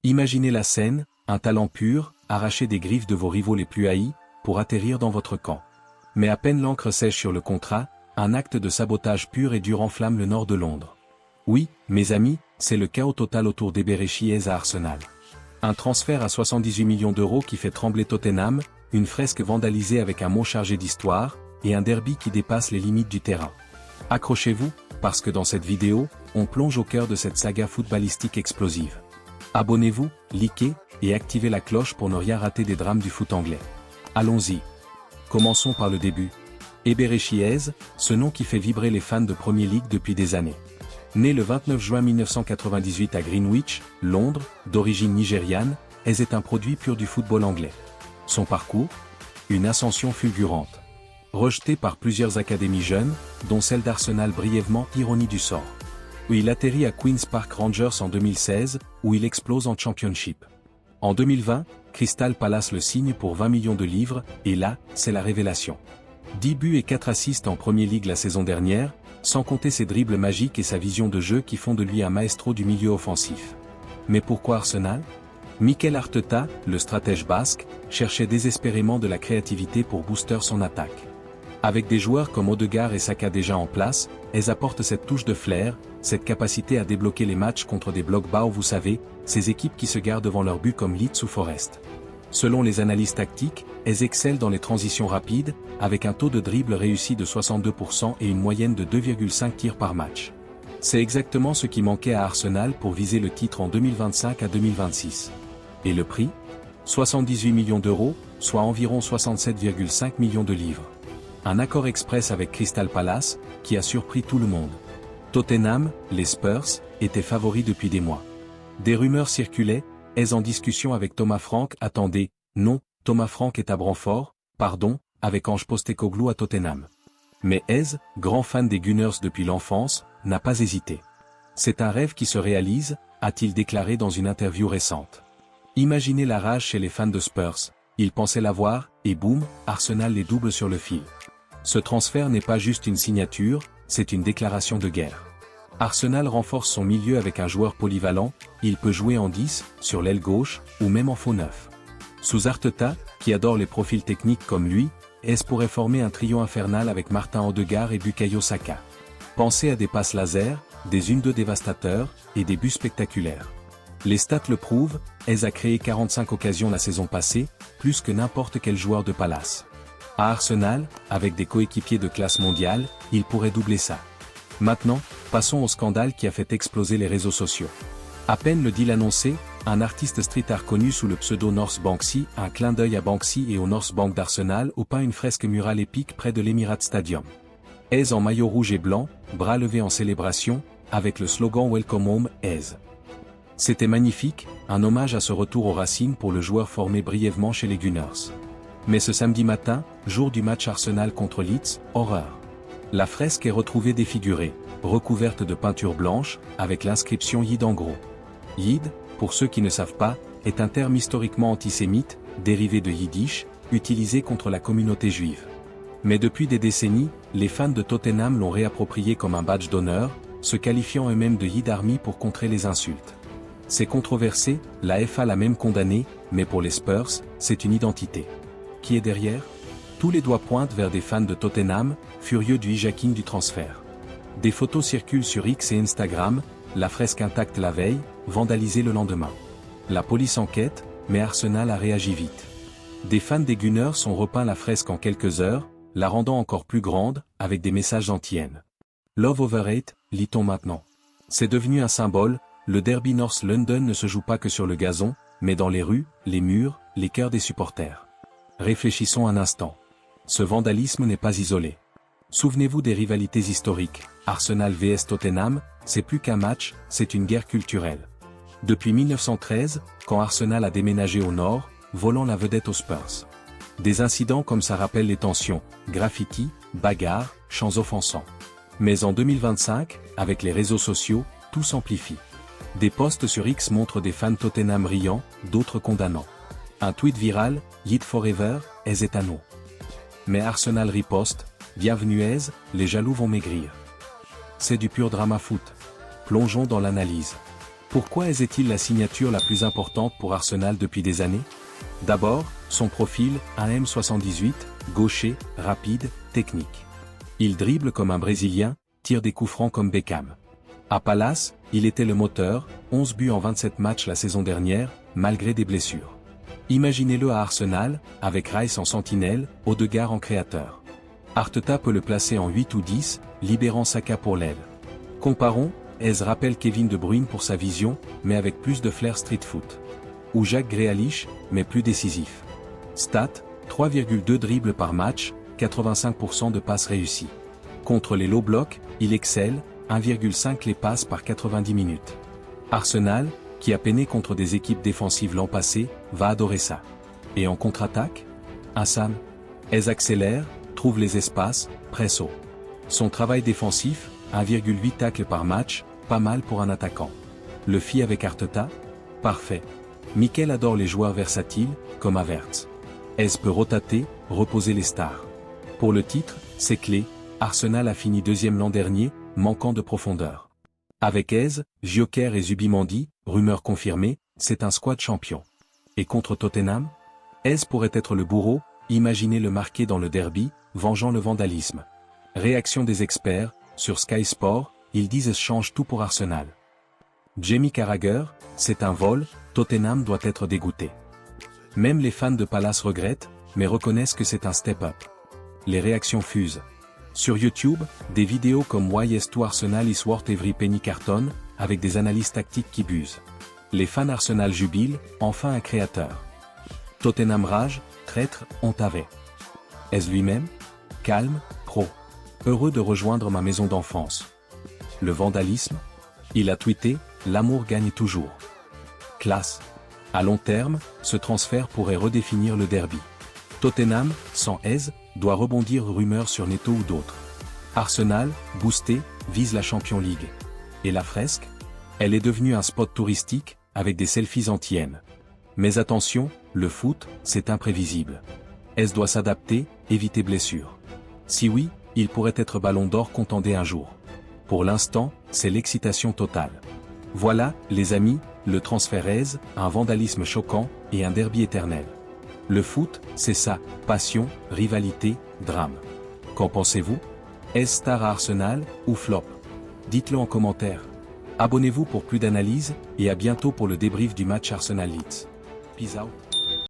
Imaginez la scène, un talent pur, arraché des griffes de vos rivaux les plus haïs, pour atterrir dans votre camp. Mais à peine l'encre sèche sur le contrat, un acte de sabotage pur et dur enflamme le nord de Londres. Oui, mes amis, c'est le chaos total autour d'Eberechi Eze à Arsenal. Un transfert à 78 millions d'euros qui fait trembler Tottenham, une fresque vandalisée avec un mot chargé d'histoire, et un derby qui dépasse les limites du terrain. Accrochez-vous, parce que dans cette vidéo, on plonge au cœur de cette saga footballistique explosive. Abonnez-vous, likez, et activez la cloche pour ne rien rater des drames du foot anglais. Allons-y. Commençons par le début. Eberechi Eze, ce nom qui fait vibrer les fans de Premier League depuis des années. Né le 29 juin 1998 à Greenwich, Londres, d'origine nigériane, Eze est un produit pur du football anglais. Son parcours ? Une ascension fulgurante. Rejeté par plusieurs académies jeunes, dont celle d'Arsenal brièvement, ironie du sort. Où il atterrit à Queen's Park Rangers en 2016, où il explose en Championship. En 2020, Crystal Palace le signe pour 20 millions de livres, et là, c'est la révélation. 10 buts et 4 assists en Premier League la saison dernière, sans compter ses dribbles magiques et sa vision de jeu qui font de lui un maestro du milieu offensif. Mais pourquoi Arsenal ? Mikel Arteta, le stratège basque, cherchait désespérément de la créativité pour booster son attaque. Avec des joueurs comme Odegaard et Saka déjà en place, elles apportent cette touche de flair, cette capacité à débloquer les matchs contre des blocs bas où vous savez, ces équipes qui se garent devant leur but comme Leeds ou Forest. Selon les analyses tactiques, elles excellent dans les transitions rapides, avec un taux de dribble réussi de 62% et une moyenne de 2,5 tirs par match. C'est exactement ce qui manquait à Arsenal pour viser le titre en 2025 à 2026. Et le prix ? 78 millions d'euros, soit environ 67,5 millions de livres. Un accord express avec Crystal Palace, qui a surpris tout le monde. Tottenham, les Spurs, étaient favoris depuis des mois. Des rumeurs circulaient, Eze en discussion avec Thomas Frank, attendez, non, Thomas Frank est à Brentford, pardon, avec Ange Postecoglou à Tottenham. Mais Eze, grand fan des Gunners depuis l'enfance, n'a pas hésité. C'est un rêve qui se réalise, a-t-il déclaré dans une interview récente. Imaginez la rage chez les fans de Spurs, ils pensaient l'avoir, et boum, Arsenal les double sur le fil. Ce transfert n'est pas juste une signature, c'est une déclaration de guerre. Arsenal renforce son milieu avec un joueur polyvalent, il peut jouer en 10, sur l'aile gauche, ou même en faux neuf. Sous Arteta, qui adore les profils techniques comme lui, Eze pourrait former un trio infernal avec Martin Odegaard et Bukayo Saka. Pensez à des passes laser, des 1-2 dévastateurs, et des buts spectaculaires. Les stats le prouvent, Eze a créé 45 occasions la saison passée, plus que n'importe quel joueur de Palace. À Arsenal, avec des coéquipiers de classe mondiale, il pourrait doubler ça. Maintenant, passons au scandale qui a fait exploser les réseaux sociaux. À peine le deal annoncé, un artiste street art connu sous le pseudo North Banksy, un clin d'œil à Banksy et au North Bank d'Arsenal, ou peint une fresque murale épique près de l'Emirates Stadium. Eze en maillot rouge et blanc, bras levés en célébration, avec le slogan Welcome Home, Eze. C'était magnifique, un hommage à ce retour aux racines pour le joueur formé brièvement chez les Gunners. Mais ce samedi matin, jour du match Arsenal contre Leeds, horreur. La fresque est retrouvée défigurée, recouverte de peinture blanche, avec l'inscription Yid en gros. Yid, pour ceux qui ne savent pas, est un terme historiquement antisémite, dérivé de yiddish, utilisé contre la communauté juive. Mais depuis des décennies, les fans de Tottenham l'ont réapproprié comme un badge d'honneur, se qualifiant eux-mêmes de Yid Army pour contrer les insultes. C'est controversé, la FA l'a même condamné, mais pour les Spurs, c'est une identité. Qui est derrière ? Tous les doigts pointent vers des fans de Tottenham, furieux du hijacking du transfert. Des photos circulent sur X et Instagram, la fresque intacte la veille, vandalisée le lendemain. La police enquête, mais Arsenal a réagi vite. Des fans des Gunners ont repeint la fresque en quelques heures, la rendant encore plus grande, avec des messages anti-haine. Love over hate, lit-on maintenant. C'est devenu un symbole, le derby North London ne se joue pas que sur le gazon, mais dans les rues, les murs, les cœurs des supporters. Réfléchissons un instant. Ce vandalisme n'est pas isolé. Souvenez-vous des rivalités historiques, Arsenal vs Tottenham, c'est plus qu'un match, c'est une guerre culturelle. Depuis 1913, quand Arsenal a déménagé au nord, volant la vedette aux Spurs. Des incidents comme ça rappellent les tensions, graffiti, bagarres, chants offensants. Mais en 2025, avec les réseaux sociaux, tout s'amplifie. Des posts sur X montrent des fans Tottenham riant, d'autres condamnant. Un tweet viral, Yid Forever, Eze est à nous. Mais Arsenal riposte, bienvenue Eze, les jaloux vont maigrir. C'est du pur drama foot. Plongeons dans l'analyse. Pourquoi est-il la signature la plus importante pour Arsenal depuis des années? D'abord, son profil, un M78, gaucher, rapide, technique. Il dribble comme un Brésilien, tire des coups francs comme Beckham. À Palace, il était le moteur, 11 buts en 27 matchs la saison dernière, malgré des blessures. Imaginez-le à Arsenal, avec Rice en sentinelle, Odegaard en créateur. Arteta peut le placer en 8 ou 10, libérant Saka pour l'aile. Comparons, Eze rappelle Kevin De Bruyne pour sa vision, mais avec plus de flair street foot. Ou Jack Grealish, mais plus décisif. Stats, 3,2 dribbles par match, 85% de passes réussies. Contre les low blocks, il excelle, 1,5 les passes par 90 minutes. Arsenal, qui a peiné contre des équipes défensives l'an passé, va adorer ça. Et en contre-attaque? Un Sam. Eze accélère, trouve les espaces, presse haut. Son travail défensif, 1,8 tacles par match, pas mal pour un attaquant. Le fit avec Arteta? Parfait. Mikel adore les joueurs versatiles, comme Havertz. Eze peut rotater, reposer les stars. Pour le titre, c'est clé, Arsenal a fini deuxième l'an dernier, manquant de profondeur. Avec Eze, Gyökeres et Zubimendi, rumeur confirmée, c'est un squad champion. Et contre Tottenham? Eze pourrait être le bourreau, imaginez le marquer dans le derby, vengeant le vandalisme. Réaction des experts, sur Sky Sport, ils disent Eze change tout pour Arsenal. Jamie Carragher, c'est un vol, Tottenham doit être dégoûté. Même les fans de Palace regrettent, mais reconnaissent que c'est un step-up. Les réactions fusent. Sur YouTube, des vidéos comme Why is to Arsenal is worth every penny carton, avec des analyses tactiques qui busent. Les fans Arsenal jubilent, enfin un créateur. Tottenham rage, traître, honte avait. Eze lui-même? Calme, pro. Heureux de rejoindre ma maison d'enfance. Le vandalisme? Il a tweeté, l'amour gagne toujours. Classe. À long terme, ce transfert pourrait redéfinir le derby. Tottenham, sans Eze, doit rebondir rumeur sur Neto ou d'autres. Arsenal, boosté, vise la Champions League. Et la fresque? Elle est devenue un spot touristique, avec des selfies anti-haine. Mais attention, le foot, c'est imprévisible. Eze doit s'adapter, éviter blessure. Si oui, il pourrait être ballon d'or contendé un jour. Pour l'instant, c'est l'excitation totale. Voilà, les amis, le transfert Eze, un vandalisme choquant, et un derby éternel. Le foot, c'est ça, passion, rivalité, drame. Qu'en pensez-vous? Eze star à Arsenal, ou flop? Dites-le en commentaire. Abonnez-vous pour plus d'analyses, et à bientôt pour le débrief du match Arsenal-Leeds. Peace out.